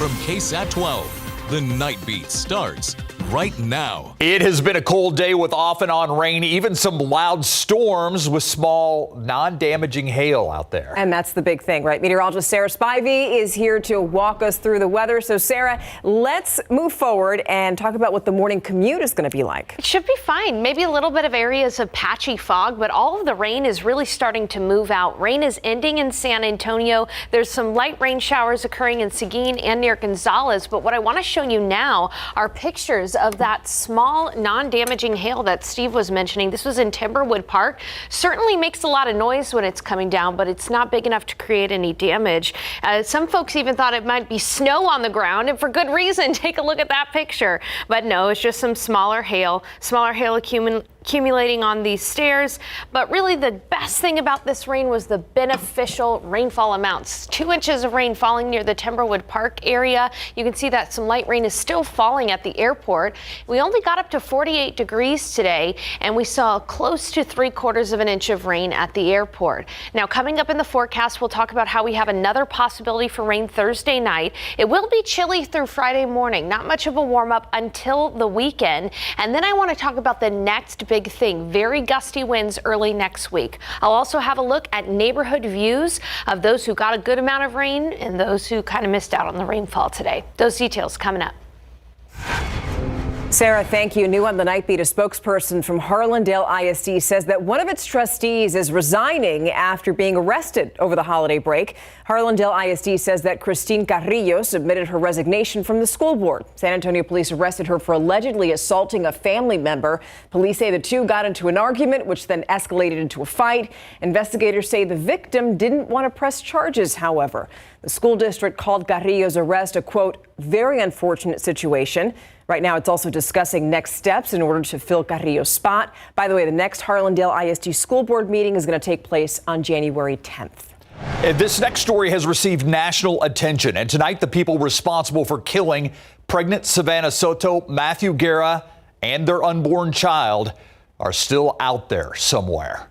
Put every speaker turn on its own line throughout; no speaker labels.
from KSAT 12, the Nightbeat starts right now.
It has been a cold day with off and on rain, even some loud storms with small, non-damaging hail out there.
And that's the big thing, right? Meteorologist Sarah Spivey is here to walk us through the weather. So, Sarah, let's move forward and talk about what the morning commute is going to be like.
It should be fine. Maybe a little bit of areas of patchy fog, but all of the rain is really starting to move out. Rain is ending in San Antonio. There's some light rain showers occurring in Seguin and near Gonzales. But what I want to show you now are pictures of that small non-damaging hail that Steve was mentioning. This was in Timberwood Park. Certainly makes a lot of noise when it's coming down, but it's not big enough to create any damage. Some folks even thought it might be snow on the ground, and for good reason. Take a look at that picture. But no, it's just some smaller hail accumulating on these stairs. But really the best thing about this rain was the beneficial rainfall amounts. 2 inches of rain falling near the Timberwood Park area. You can see that some light rain is still falling at the airport. We only got up to 48 degrees today, and we saw close to 3/4 of an inch of rain at the airport. Now, coming up in the forecast, we'll talk about how we have another possibility for rain Thursday night. It will be chilly through Friday morning. Not much of a warm up until the weekend. And then I want to talk about the next big thing, very gusty winds early next week. I'll also have a look at neighborhood views of those who got a good amount of rain and those who kind of missed out on the rainfall today. Those details coming up.
Sarah, thank you. New on the Nightbeat, a spokesperson from Harlandale ISD says that one of its trustees is resigning after being arrested over the holiday break. Harlandale ISD says that Christine Carrillo submitted her resignation from the school board. San Antonio police arrested her for allegedly assaulting a family member. Police say the two got into an argument, which then escalated into a fight. Investigators say the victim didn't want to press charges, however. The school district called Carrillo's arrest a, quote, very unfortunate situation. Right now, it's also discussing next steps in order to fill Carrillo's spot. By the way, the next Harlandale ISD school board meeting is going to take place on January 10th.
And this next story has received national attention. And tonight, the people responsible for killing pregnant Savannah Soto, Matthew Guerra, and their unborn child are still out there somewhere.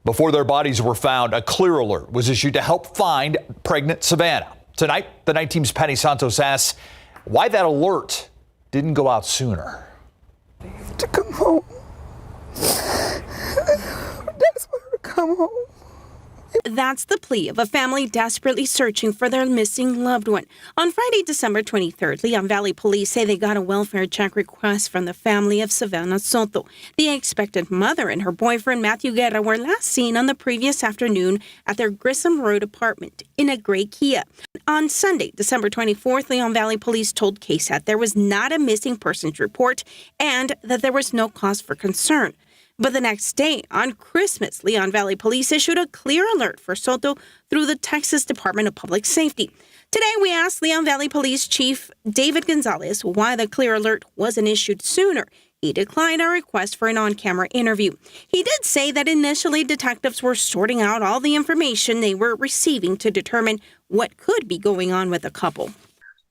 Before their bodies were found, a clear alert was issued to help find pregnant Savannah. Tonight, the Night Team's Patty Santos asks why that alert didn't go out sooner.
To come home. That's why I come home.
That's the plea of a family desperately searching for their missing loved one. On Friday, December 23rd, Leon Valley police say they got a welfare check request from the family of Savannah Soto. The expectant mother and her boyfriend, Matthew Guerra, were last seen on the previous afternoon at their Grissom Road apartment in a gray Kia. On Sunday, December 24th, Leon Valley police told KSAT there was not a missing persons report and that there was no cause for concern. But the next day, on Christmas, Leon Valley police issued a clear alert for Soto through the Texas Department of Public Safety. Today, we asked Leon Valley Police Chief David Gonzalez why the clear alert wasn't issued sooner. He declined our request for an on-camera interview. He did say that initially detectives were sorting out all the information they were receiving to determine what could be going on with the couple.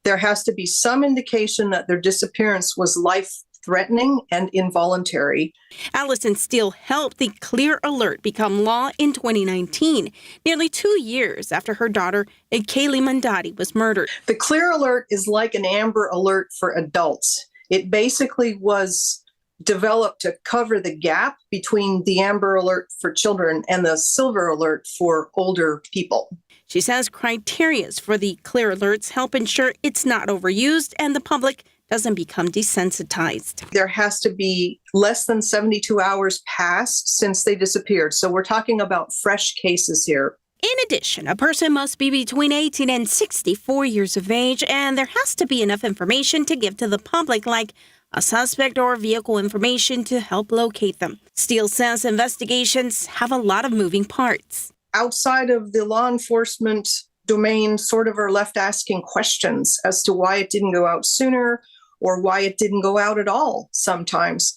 There has to be some indication that their disappearance was life-threatening and involuntary.
Allison Steele helped the clear alert become law in 2019, nearly 2 years after her daughter, Kaylee Mandati, was murdered.
The clear alert is like an amber alert for adults. It basically was developed to cover the gap between the amber alert for children and the silver alert for older people.
She says criteria for the clear alerts help ensure it's not overused and the public doesn't become desensitized.
There has to be less than 72 hours passed since they disappeared. So we're talking about fresh cases here.
In addition, a person must be between 18 and 64 years of age, and there has to be enough information to give to the public, like a suspect or vehicle information to help locate them. Steele says investigations have a lot of moving parts.
Outside of the law enforcement domain, sort of are left asking questions as to why it didn't go out sooner or why it didn't go out at all sometimes.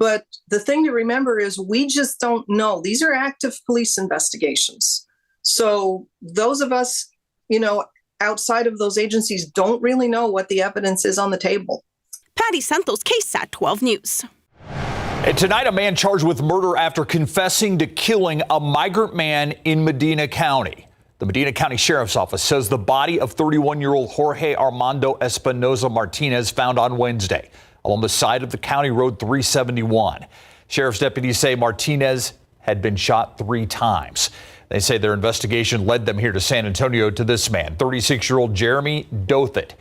But the thing to remember is we just don't know. These are active police investigations. So those of us, outside of those agencies don't really know what the evidence is on the table.
Patty Santos, KSAT 12 News.
And tonight, a man charged with murder after confessing to killing a migrant man in Medina County. The Medina County Sheriff's Office says the body of 31-year-old Jorge Armando Espinoza Martinez found on Wednesday along the side of the County Road 371. Sheriff's deputies say Martinez had been shot 3 times. They say their investigation led them here to San Antonio to this man, 36-year-old Jeremy Dothit.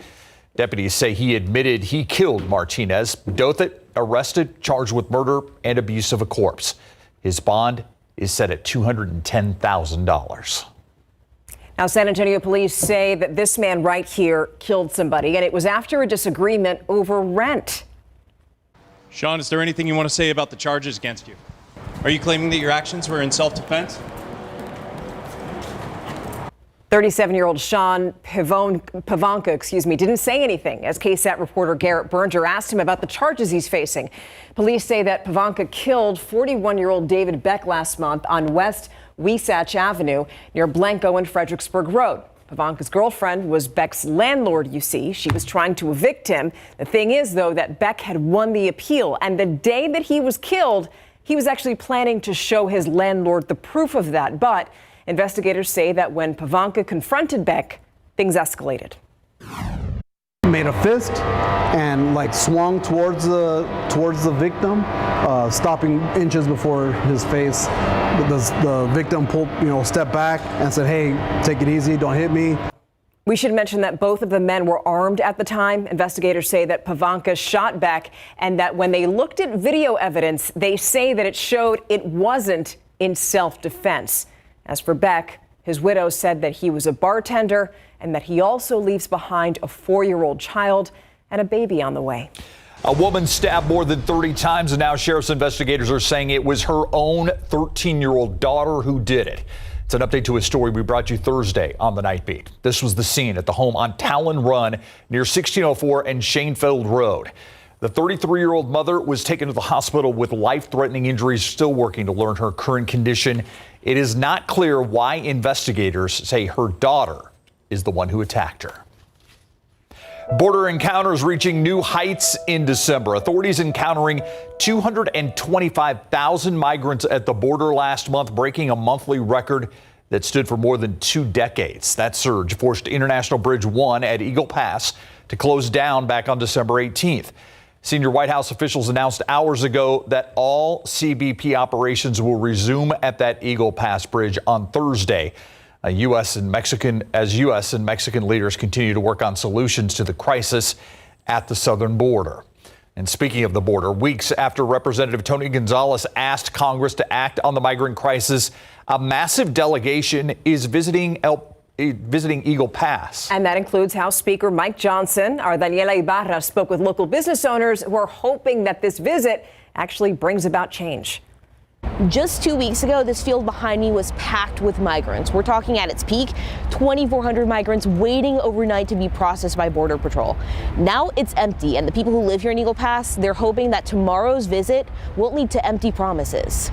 Deputies say he admitted he killed Martinez. Dothit arrested, charged with murder and abuse of a corpse. His bond is set at $210,000.
Now, San Antonio police say that this man right here killed somebody, and it was after a disagreement over rent.
Sean, is there anything you want to say about the charges against you? Are you claiming that your actions were in self-defense?
37-year-old Sean Pavanka, didn't say anything as KSAT reporter Garrett Berger asked him about the charges he's facing. Police say that Pavanka killed 41-year-old David Beck last month on West Weisach Avenue near Blanco and Fredericksburg Road. Pavanka's girlfriend was Beck's landlord, you see. She was trying to evict him. The thing is, though, that Beck had won the appeal, and the day that he was killed, he was actually planning to show his landlord the proof of that. But investigators say that when Pavanka confronted Beck, things escalated.
Made a fist and swung towards the victim, stopping inches before his face. The victim stepped back and said, "Hey, take it easy, don't hit me."
We should mention that both of the men were armed at the time. Investigators say that Pavanka shot Beck and that when they looked at video evidence, they say that it showed it wasn't in self-defense. As for Beck, his widow said that he was a bartender and that he also leaves behind a 4-year-old child and a baby on the way.
A woman stabbed more than 30 times, and now sheriff's investigators are saying it was her own 13-year-old daughter who did it. It's an update to a story we brought you Thursday on the Nightbeat. This was the scene at the home on Talon Run near 1604 and Shanefield Road. The 33-year-old mother was taken to the hospital with life-threatening injuries, still working to learn her current condition. It is not clear why investigators say her daughter is the one who attacked her. Border encounters reaching new heights in December. Authorities encountering 225,000 migrants at the border last month, breaking a monthly record that stood for more than 2 decades. That surge forced International Bridge 1 at Eagle Pass to close down back on December 18th. Senior White House officials announced hours ago that all CBP operations will resume at that Eagle Pass bridge on Thursday. U.S. and Mexican leaders continue to work on solutions to the crisis at the southern border. And speaking of the border, weeks after Representative Tony Gonzalez asked Congress to act on the migrant crisis, a massive delegation is visiting Eagle Pass.
And that includes House Speaker Mike Johnson. Our Daniela Ibarra spoke with local business owners who are hoping that this visit actually brings about change.
Just 2 weeks ago, this field behind me was packed with migrants. We're talking at its peak, 2,400 migrants waiting overnight to be processed by Border Patrol. Now it's empty, and the people who live here in Eagle Pass, they're hoping that tomorrow's visit won't lead to empty promises.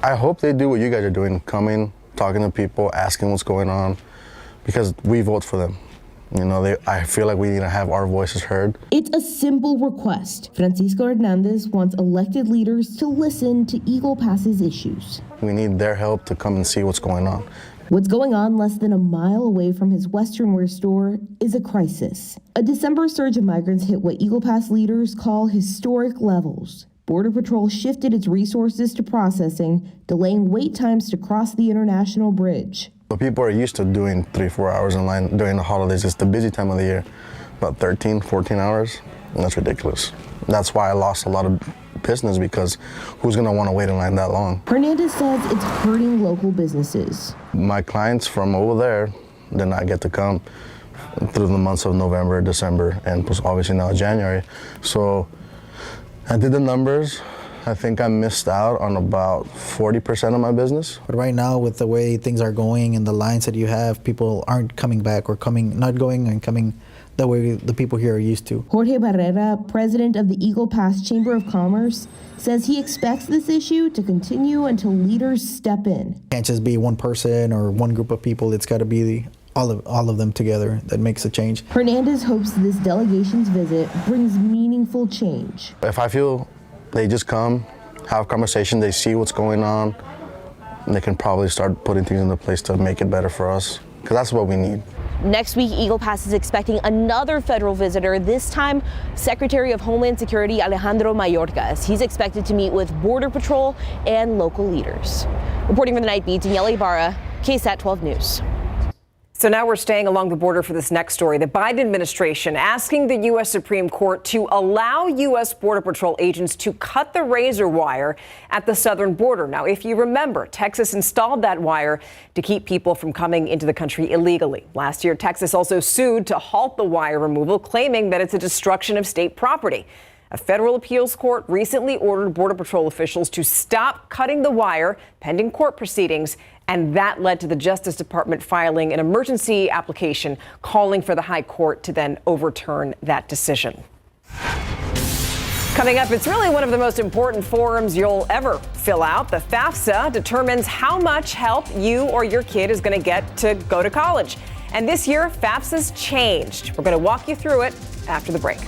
I hope they do what you guys are doing, coming, talking to people, asking what's going on, because we vote for them. I feel like we need to have our voices heard.
It's a simple request. Francisco Hernandez wants elected leaders to listen to Eagle Pass's issues.
We need their help to come and see what's going on.
What's going on less than a mile away from his Western wear store is a crisis. A December surge of migrants hit what Eagle Pass leaders call historic levels. Border Patrol shifted its resources to processing, delaying wait times to cross the international bridge.
But people are used to doing 3-4 hours in line during the holidays. It's the busy time of the year, about 13, 14 hours, and that's ridiculous. That's why I lost a lot of business, because who's gonna wanna wait in line that long?
Hernandez says it's hurting local businesses.
My clients from over there did not get to come through the months of November, December, and obviously now January. So I did the numbers. I think I missed out on about 40% of my business.
But right now, with the way things are going and the lines that you have, people aren't coming back or not going and coming the way the people here are used to.
Jorge Barrera, president of the Eagle Pass Chamber of Commerce, says he expects this issue to continue until leaders step in.
It can't just be one person or one group of people. It's got to be all of them together that makes a change.
Hernandez hopes this delegation's visit brings meaningful change.
If I feel they just come, have a conversation, they see what's going on, and they can probably start putting things into place to make it better for us because that's what we need.
Next week, Eagle Pass is expecting another federal visitor, this time Secretary of Homeland Security Alejandro Mayorkas. He's expected to meet with Border Patrol and local leaders. Reporting for the Nightbeat, Danielle Ibarra, KSAT 12 News.
So now we're staying along the border for this next story. The Biden administration asking the U.S. Supreme Court to allow U.S. Border Patrol agents to cut the razor wire at the southern border. Now, if you remember, Texas installed that wire to keep people from coming into the country illegally. Last year, Texas also sued to halt the wire removal, claiming that it's a destruction of state property. A federal appeals court recently ordered Border Patrol officials to stop cutting the wire pending court proceedings, and that led to the Justice Department filing an emergency application calling for the High Court to then overturn that decision. Coming up, it's really one of the most important forms you'll ever fill out. The FAFSA determines how much help you or your kid is going to get to go to college. And this year, FAFSA's changed. We're going to walk you through it after the break.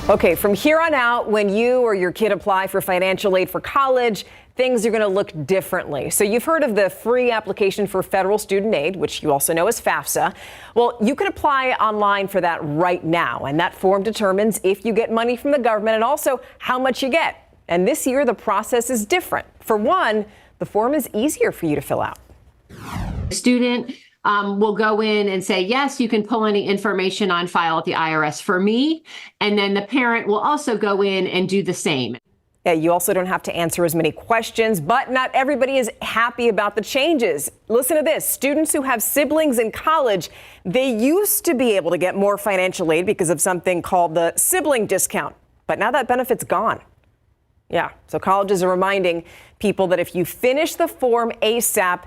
Okay, from here on out, when you or your kid apply for financial aid for college, things are going to look differently. So you've heard of the free application for federal student aid, which you also know as FAFSA. Well, you can apply online for that right now, and that form determines if you get money from the government and also how much you get. And this year, the process is different. For one, the form is easier for you to fill out.
Student will go in and say, yes, you can pull any information on file at the IRS for me. And then the parent will also go in and do the same.
Yeah, you also don't have to answer as many questions, but not everybody is happy about the changes. Listen to this. Students who have siblings in college, they used to be able to get more financial aid because of something called the sibling discount. But now that benefit's gone. Yeah, so colleges are reminding people that if you finish the form ASAP,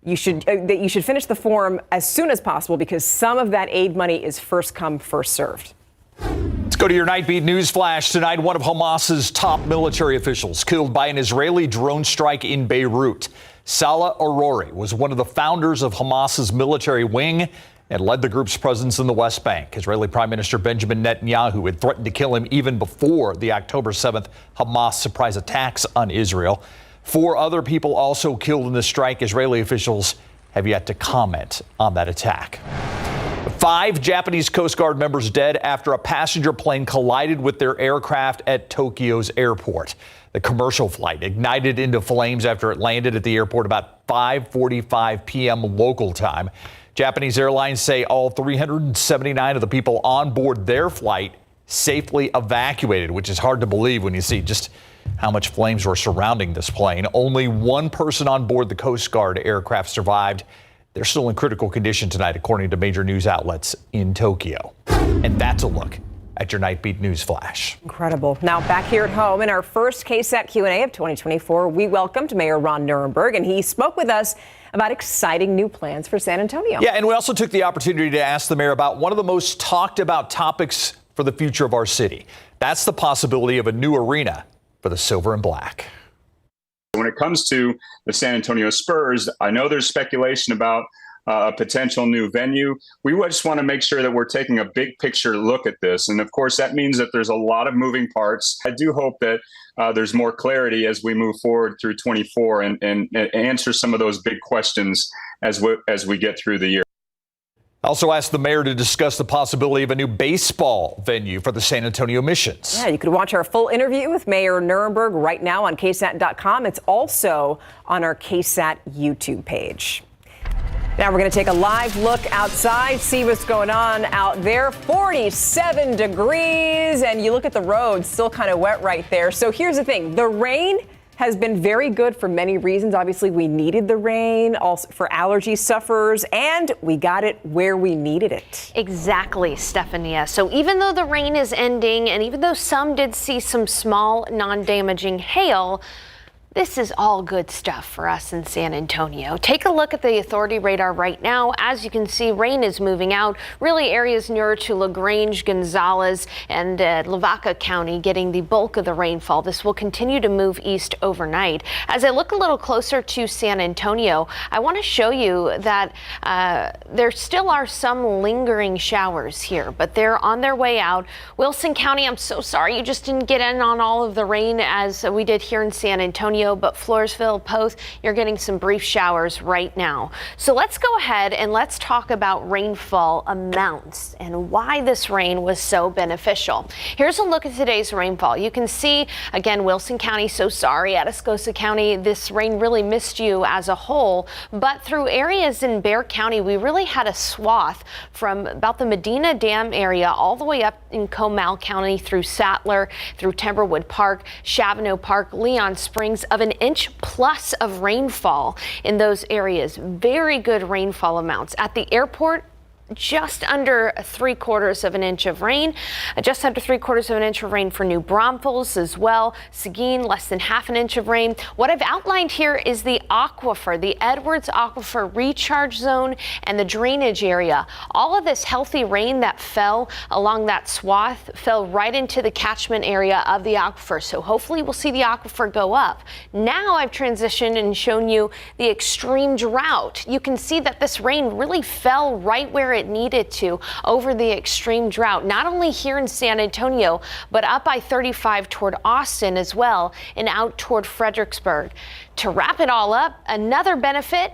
you should finish the form as soon as possible because some of that aid money is first come, first served.
Let's go to your Nightbeat News Flash tonight. One of Hamas's top military officials killed by an Israeli drone strike in Beirut. Salah Arori was one of the founders of Hamas's military wing and led the group's presence in the West Bank. Israeli Prime Minister Benjamin Netanyahu had threatened to kill him even before the October 7th Hamas surprise attacks on Israel. 4 other people also killed in the strike. Israeli officials have yet to comment on that attack. 5 Japanese Coast Guard members dead after a passenger plane collided with their aircraft at Tokyo's airport. The commercial flight ignited into flames after it landed at the airport about 5:45 p.m. local time. Japanese airlines say all 379 of the people on board their flight safely evacuated, which is hard to believe when you see just how much flames were surrounding this plane. Only 1 person on board the Coast Guard aircraft survived. They're still in critical condition tonight, according to major news outlets in Tokyo. And that's a look at your Nightbeat News Flash.
Incredible. Now back here at home in our first KSAT Q&A of 2024, we welcomed Mayor Ron Nirenberg, and he spoke with us about exciting new plans for San Antonio.
Yeah, and we also took the opportunity to ask the mayor about one of the most talked about topics for the future of our city. That's the possibility of a new arena for the Silver and Black.
When it comes to the San Antonio Spurs, I know there's speculation about a potential new venue. We just want to make sure that we're taking a big picture look at this. And of course, that means that there's a lot of moving parts. I do hope that there's more clarity as we move forward through 24 and answer some of those big questions as we get through the year.
Also asked the mayor to discuss the possibility of a new baseball venue for the San Antonio Missions.
Yeah, you can watch our full interview with Mayor Nirenberg right now on KSAT.com. It's also on our KSAT YouTube page. Now we're going to take a live look outside, see what's going on out there. 47 degrees, and you look at the road, still kind of wet right there. So here's the thing. The rain has been very good for many reasons. Obviously, we needed the rain also for allergy sufferers, and we got it where we needed it.
Exactly, Stephania. So even though the rain is ending, and even though some did see some small non-damaging hail, This is all good stuff for us in San Antonio. Take a look at the authority radar right now. As you can see, rain is moving out. Really areas near to LaGrange, Gonzales, and Lavaca County getting the bulk of the rainfall. This will continue to move east overnight. As I look a little closer to San Antonio, I want to show you that there still are some lingering showers here, but they're on their way out. Wilson County, I'm so sorry you just didn't get in on all of the rain as we did here in San Antonio. But Floresville, Poth, you're getting some brief showers right now. So let's go ahead and let's talk about rainfall amounts and why this rain was so beneficial. Here's a look at today's rainfall. You can see, again, Wilson County, so sorry, Atascosa County, this rain really missed you as a whole. But through areas in Bexar County, we really had a swath from about the Medina Dam area all the way up in Comal County through Sattler, through Timberwood Park, Chavano Park, Leon Springs, of an inch plus of rainfall in those areas. Very good rainfall amounts. At the airport, just under 3/4 of an inch of rain, just under 3/4 of an inch of rain for New Braunfels as well. Seguin, less than 1/2 inch of rain. What I've outlined here is the aquifer, the Edwards Aquifer recharge zone and the drainage area. All of this healthy rain that fell along that swath fell right into the catchment area of the aquifer. So hopefully we'll see the aquifer go up. Now I've transitioned and shown you the extreme drought. You can see that this rain really fell right where it needed to over the extreme drought, not only here in San Antonio, but up I-35 toward Austin as well and out toward Fredericksburg. To wrap it all up, another benefit,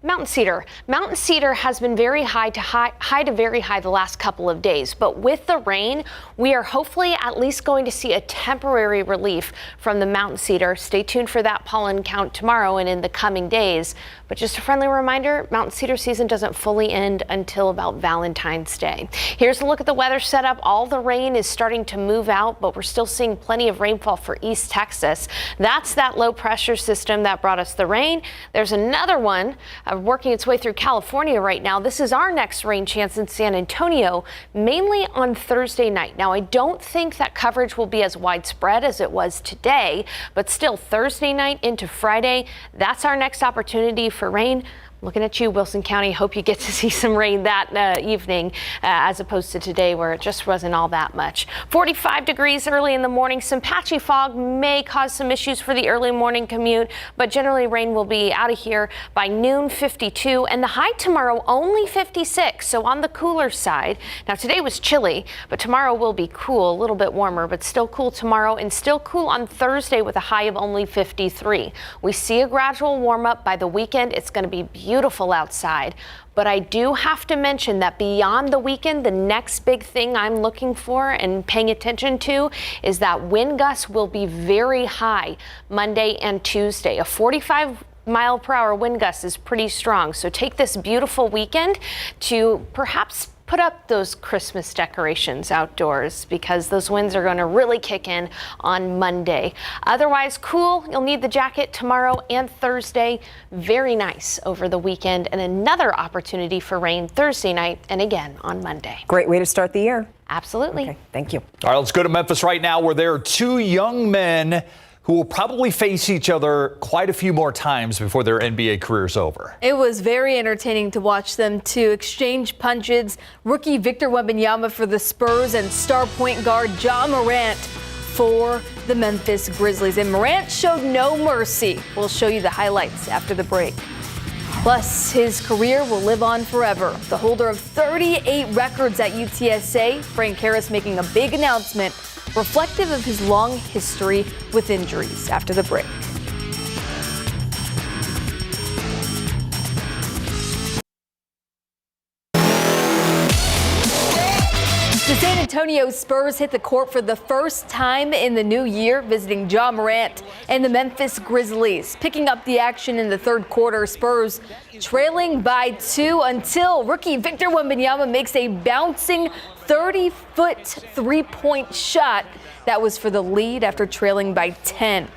Mountain cedar. Mountain cedar has been very high to very high the last couple of days, but with the rain, we are hopefully at least going to see a temporary relief from the mountain cedar. Stay tuned for that pollen count tomorrow and in the coming days. But just a friendly reminder, mountain cedar season doesn't fully end until about Valentine's Day. Here's a look at the weather setup. All the rain is starting to move out, but we're still seeing plenty of rainfall for East Texas. That's that low pressure system that brought us the rain. There's another one working its way through California right now. This is our next rain chance in San Antonio, mainly on Thursday night. Now, I don't think that coverage will be as widespread as it was today, but still Thursday night into Friday, that's our next opportunity for rain. Looking at you, Wilson County. Hope you get to see some rain that evening as opposed to today where it just wasn't all that much. 45 degrees early in the morning. Some patchy fog may cause some issues for the early morning commute, but generally rain will be out of here by noon, 52, and the high tomorrow only 56, so on the cooler side. Now today was chilly, but tomorrow will be cool, a little bit warmer, but still cool tomorrow and still cool on Thursday with a high of only 53. We see a gradual warm up by the weekend. It's going to be beautiful outside, but I do have to mention that beyond the weekend, the next big thing I'm looking for and paying attention to is that wind gusts will be very high Monday and Tuesday. A 45-mile-per-hour wind gust is pretty strong, so take this beautiful weekend to perhaps put up those Christmas decorations outdoors because those winds are going to really kick in on Monday. Otherwise cool. You'll need the jacket tomorrow and Thursday. Very nice over the weekend, and another opportunity for rain Thursday night and again on Monday.
Great way to start the year.
Absolutely.
Okay, thank you.
All right, let's go to Memphis right now where there are two young men who will probably face each other quite a few more times before their NBA career's over.
It was very entertaining to watch them two exchange punches. Rookie Victor Wembanyama for the Spurs and star point guard Ja Morant for the Memphis Grizzlies. And Morant showed no mercy. We'll show you the highlights after the break. Plus, his career will live on forever. The holder of 38 records at UTSA, Frank Harris, making a big announcement reflective of his long history with injuries after the break. The San Antonio Spurs hit the court for the first time in the new year, visiting Ja Morant and the Memphis Grizzlies. Picking up the action in the third quarter, Spurs trailing by 2 until rookie Victor Wembanyama makes a bouncing 30-foot three-point shot. That was for the lead after trailing by 10.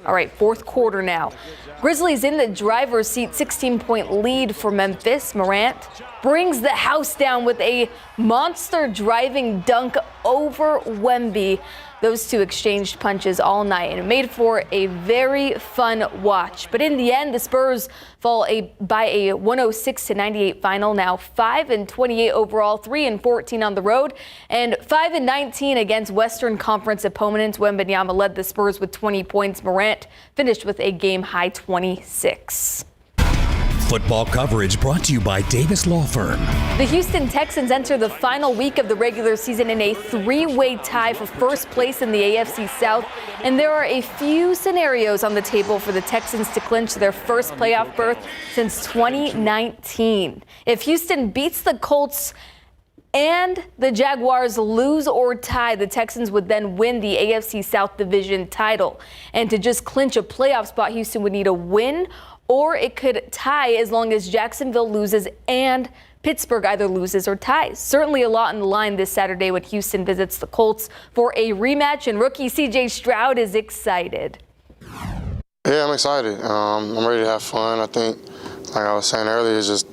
All right, fourth quarter now. Grizzlies in the driver's seat, 16-point lead for Memphis. Morant brings the house down with a monster driving dunk over Wemby. Those two exchanged punches all night, and it made for a very fun watch. But in the end, the Spurs fall by a 106-98 final. Now 5-28 overall, 3-14 on the road, and 5-19 against Western Conference opponents. Wembanyama led the Spurs with 20 points. Morant finished with a game-high 26.
Football coverage brought to you by Davis Law Firm.
The Houston Texans enter the final week of the regular season in a three-way tie for first place in the AFC South, and there are a few scenarios on the table for the Texans to clinch their first playoff berth since 2019. If Houston beats the Colts and the Jaguars lose or tie, the Texans would then win the AFC South Division title. And to just clinch a playoff spot, Houston would need a win, or it could tie as long as Jacksonville loses and Pittsburgh either loses or ties. Certainly a lot on the line this Saturday when Houston visits the Colts for a rematch, and rookie C.J. Stroud is excited.
Yeah, I'm excited. I'm ready to have fun. I think, like I was saying earlier, it's just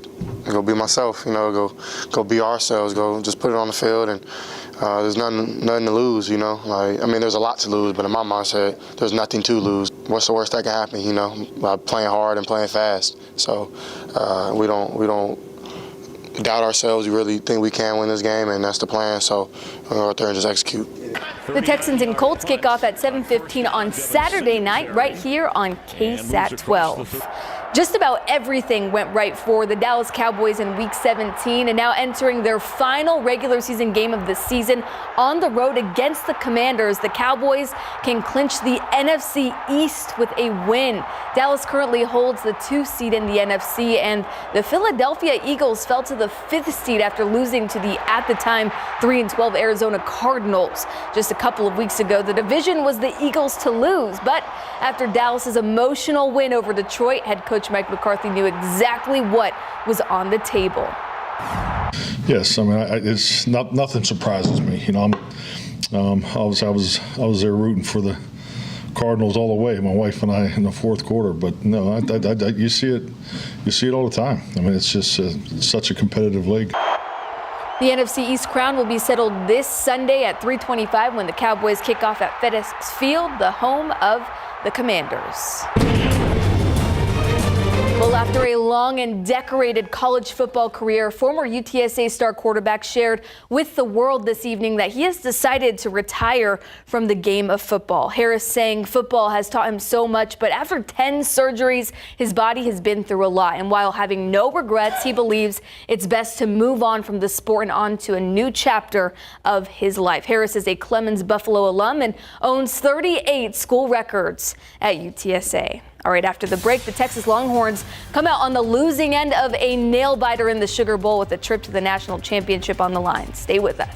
go be myself, go be ourselves, go just put it on the field, and there's nothing to lose, there's a lot to lose, but in my mindset, there's nothing to lose. What's the worst that can happen, by playing hard and playing fast? So we don't doubt ourselves. We really think we can win this game, and that's the plan. So we'll go out there and just execute.
The Texans and Colts kick off at 7:15 on Saturday night right here on KSAT 12. Just about everything went right for the Dallas Cowboys in Week 17, and now entering their final regular season game of the season on the road against the Commanders. The Cowboys can clinch the NFC East with a win. Dallas currently holds the 2 seed in the NFC, and the Philadelphia Eagles fell to the 5th seed after losing to the, at the time, 3-12 Arizona Cardinals. Just a couple of weeks ago, the division was the Eagles to lose, but after Dallas's emotional win over Detroit, head coach Mike McCarthy knew exactly what was on the table.
Yes, it's nothing surprises me. I was there rooting for the Cardinals all the way, my wife and I, in the fourth quarter. But no, you see it all the time. It's just such a competitive league.
The NFC East crown will be settled this Sunday at 3:25 when the Cowboys kick off at FedEx Field, the home of the Commanders. Well, after a long and decorated college football career, former UTSA star quarterback shared with the world this evening that he has decided to retire from the game of football. Harris saying football has taught him so much, but after 10 surgeries, his body has been through a lot. And while having no regrets, he believes it's best to move on from the sport and on to a new chapter of his life. Harris is a Clemens Buffalo alum and owns 38 school records at UTSA. All right, after the break, the Texas Longhorns come out on the losing end of a nail-biter in the Sugar Bowl with a trip to the national championship on the line. Stay with us.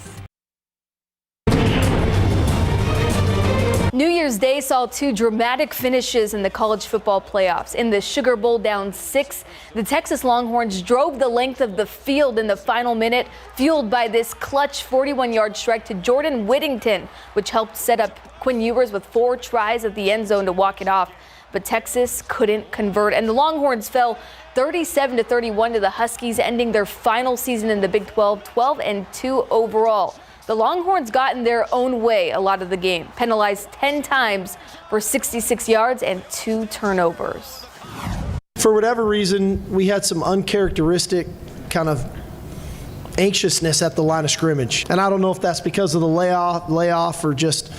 New Year's Day saw 2 dramatic finishes in the college football playoffs. In the Sugar Bowl down 6, the Texas Longhorns drove the length of the field in the final minute, fueled by this clutch 41-yard strike to Jordan Whittington, which helped set up Quinn Ewers with 4 tries at the end zone to walk it off. But Texas couldn't convert, and the Longhorns fell 37-31 to the Huskies, ending their final season in the Big 12, 12-2 overall. The Longhorns got in their own way a lot of the game, penalized 10 times for 66 yards and 2 turnovers.
For whatever reason, we had some uncharacteristic kind of anxiousness at the line of scrimmage. And I don't know if that's because of the layoff or just,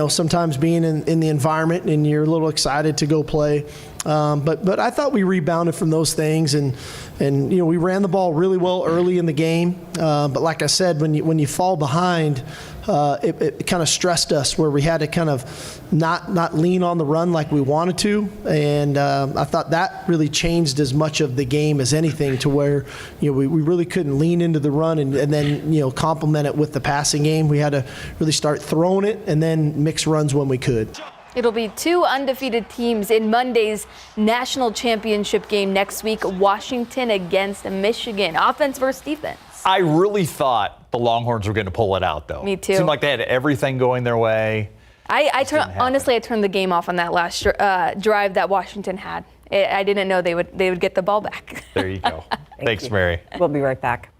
sometimes being in the environment and you're a little excited to go play. But I thought we rebounded from those things, and we ran the ball really well early in the game. But like I said, when you fall behind, it kind of stressed us where we had to kind of not lean on the run like we wanted to. And I thought that really changed as much of the game as anything, to where we really couldn't lean into the run and then complement it with the passing game. We had to really start throwing it and then mix runs when we could.
It'll be 2 undefeated teams in Monday's national championship game next week, Washington against Michigan. Offense versus defense.
I really thought the Longhorns were going to pull it out, though.
Me too.
It seemed like they had everything going their way.
I turned the game off on that last drive that Washington had. I didn't know they would get the ball back.
There you go. Thanks, Mary.
We'll be right back.